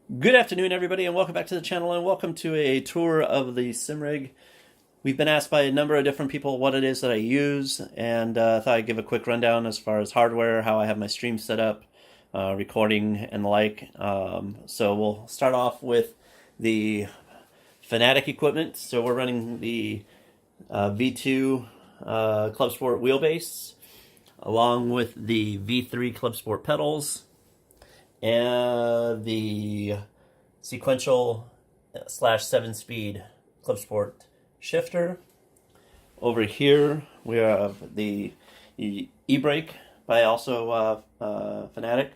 Good afternoon, everybody, and welcome back to the channel, and welcome to a tour of the SimRig. We've been asked by a number of different people what it is that I use, and I thought I'd give a quick rundown as far as hardware, how I have my stream set up, recording, and the like. So we'll start off with the Fanatec equipment. So we're running the V2 Club Sport wheelbase, along with the V3 Club Sport pedals, and the sequential slash 7-speed Club Sport shifter. Over here we have the e-brake by also Fanatec,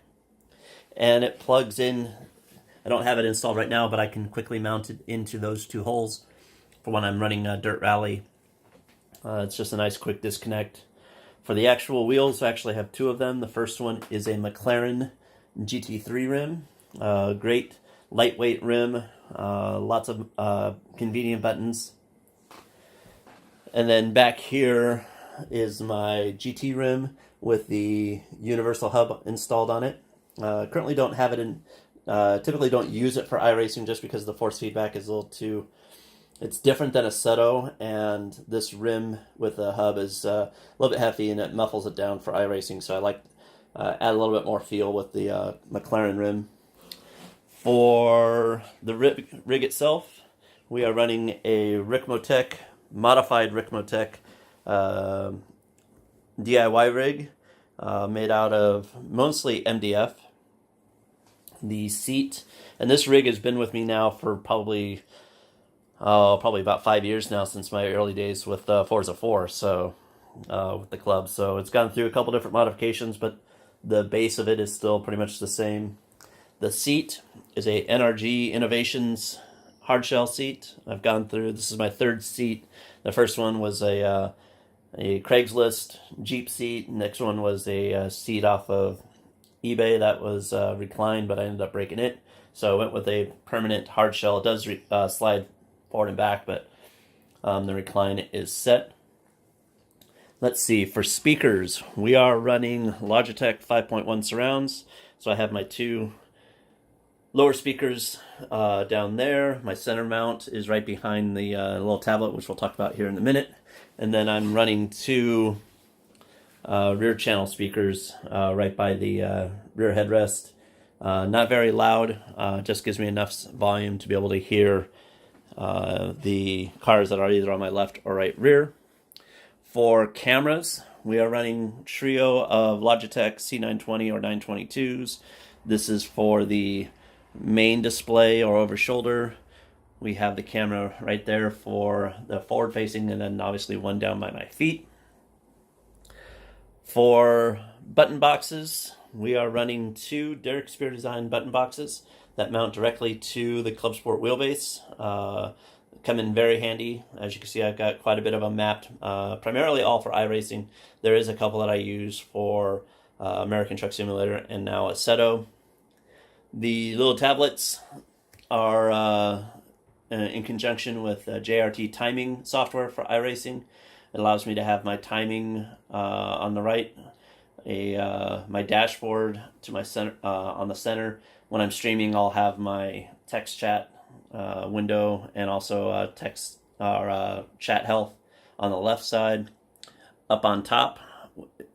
and it plugs in. I don't have it installed right now, but I can quickly mount it into those two holes for when I'm running Dirt Rally. It's just a nice quick disconnect. For the actual wheels, I actually have two of them. The first one is a McLaren GT3 rim. Great lightweight rim, lots of convenient buttons. And then back here is my GT rim with the universal hub installed on it. Currently don't have it in, typically don't use it for iRacing just because the force feedback is a little too, it's different than a Seto, and this rim with the hub is a little bit heavy and it muffles it down for iRacing, so I like add a little bit more feel with the McLaren rim. For the rig itself, we are running a Ricmotec, modified Ricmotec DIY rig made out of mostly MDF. The seat, and this rig has been with me now for probably about 5 years now, since my early days with Forza 4, so with the club. So it's gone through a couple different modifications, but the base of it is still pretty much the same. The seat is a NRG Innovations hardshell seat. I've gone through, this is my third seat. The first one was a Craigslist Jeep seat. Next one was a seat off of eBay that was reclined, but I ended up breaking it. So I went with a permanent hardshell. It does slide forward and back, but the recline is set. Let's see, for speakers, we are running Logitech 5.1 surrounds. So I have my two lower speakers down there. My center mount is right behind the little tablet, which we'll talk about here in a minute. And then I'm running two rear channel speakers right by the rear headrest. Not very loud, just gives me enough volume to be able to hear the cars that are either on my left or right rear. For cameras, we are running trio of Logitech C920 or 922s. This is for the main display or over shoulder. We have the camera right there for the forward facing, and then obviously one down by my feet. For button boxes, we are running two Derek Spear Design button boxes that mount directly to the Club Sport wheelbase. Come in very handy. As you can see, I've got quite a bit of them mapped, primarily all for iRacing. There is a couple that I use for American Truck Simulator and now Assetto. The little tablets are in conjunction with JRT timing software for iRacing. It allows me to have my timing on the right, my dashboard to my center on the center. When I'm streaming, I'll have my text chat window and also text or chat health on the left side. Up on top,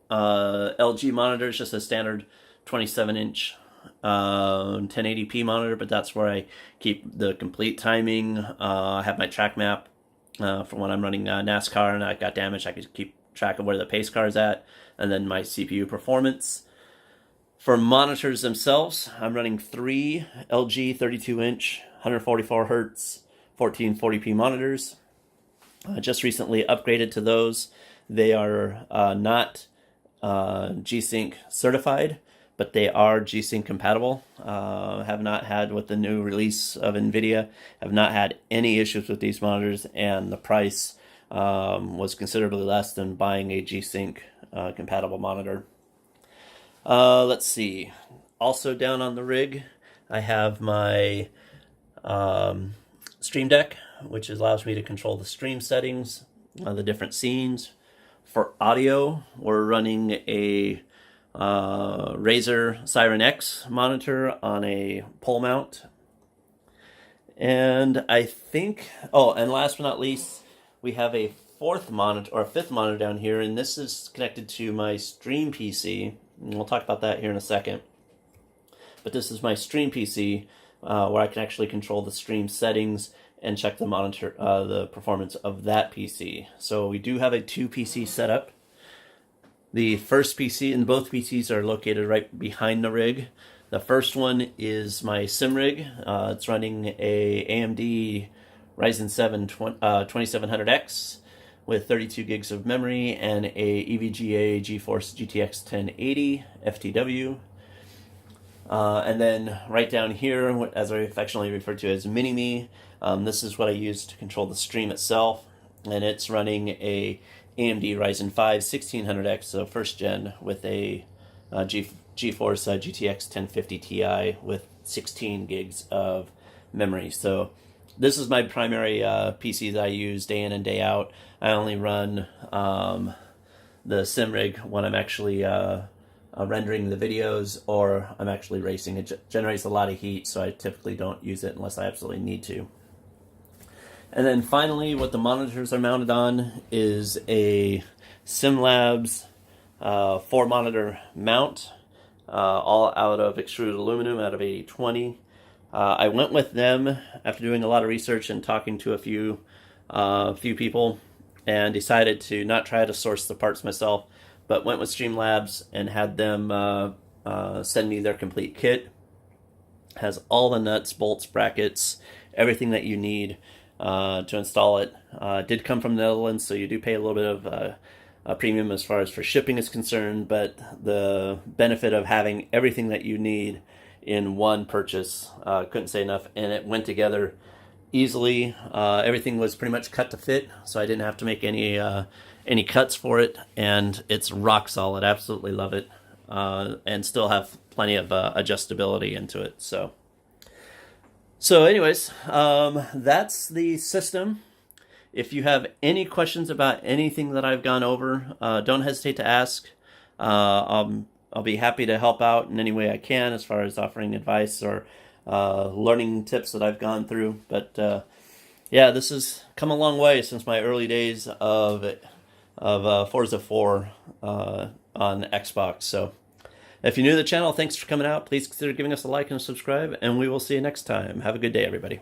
LG monitor is just a standard 27-inch 1080p monitor, but that's where I keep the complete timing. I have my track map for when I'm running NASCAR and I got damaged. I could keep track of where the pace car is at, and then my CPU performance. For monitors themselves, I'm running three LG 32-inch 144 Hz 1440p monitors. I just recently upgraded to those. They are not G-Sync certified, but they are G-Sync compatible. Have not had, with the new release of NVIDIA, have not had any issues with these monitors, and the price was considerably less than buying a G-Sync compatible monitor. Let's see. Also down on the rig, I have my Stream Deck, which allows me to control the stream settings, the different scenes. For audio, we're running a Razer Siren X monitor on a pole mount And I think, oh, and last but not least, we have a fourth monitor or a fifth monitor down here, and this is connected to my Stream PC. And we'll talk about that here in a second. But this is my Stream PC, where I can actually control the stream settings and check the monitor, the performance of that PC. So we do have a 2 PC setup. The first PC, and both PCs are located right behind the rig. The first one is my sim rig. It's running a AMD Ryzen 7 2700X with 32 gigs of memory and a EVGA GeForce GTX 1080 FTW. And then right down here, as I affectionately refer to as Mini-Me, this is what I use to control the stream itself. And it's running a AMD Ryzen 5 1600X, so first gen, with a GeForce GTX 1050 Ti with 16 gigs of memory. So this is my primary PC that I use day in and day out. I only run the sim rig when I'm actually rendering the videos or I'm actually racing. It generates a lot of heat, so I typically don't use it unless I absolutely need to. And then finally, what the monitors are mounted on is a SimLabs 4-monitor mount, all out of extruded aluminum, out of 8020. I went with them after doing a lot of research and talking to a few people, and decided to not try to source the parts myself, but went with Streamlabs and had them send me their complete kit. Has all the nuts, bolts, brackets, everything that you need to install it. Did come from the Netherlands, so you do pay a little bit of a premium as far as for shipping is concerned, but the benefit of having everything that you need in one purchase, couldn't say enough, and it went together easily. Everything was pretty much cut to fit, so I didn't have to make any cuts for it, and it's rock solid. Absolutely love it, and still have plenty of adjustability into it. So anyways, that's the system. If you have any questions about anything that I've gone over, don't hesitate to ask. I'll be happy to help out in any way I can as far as offering advice or learning tips that I've gone through. But yeah, this has come a long way since my early days of Forza 4 on Xbox. So if you're new to the channel, thanks for coming out. Please consider giving us a like and a subscribe, and we will see you next time. Have a good day, everybody.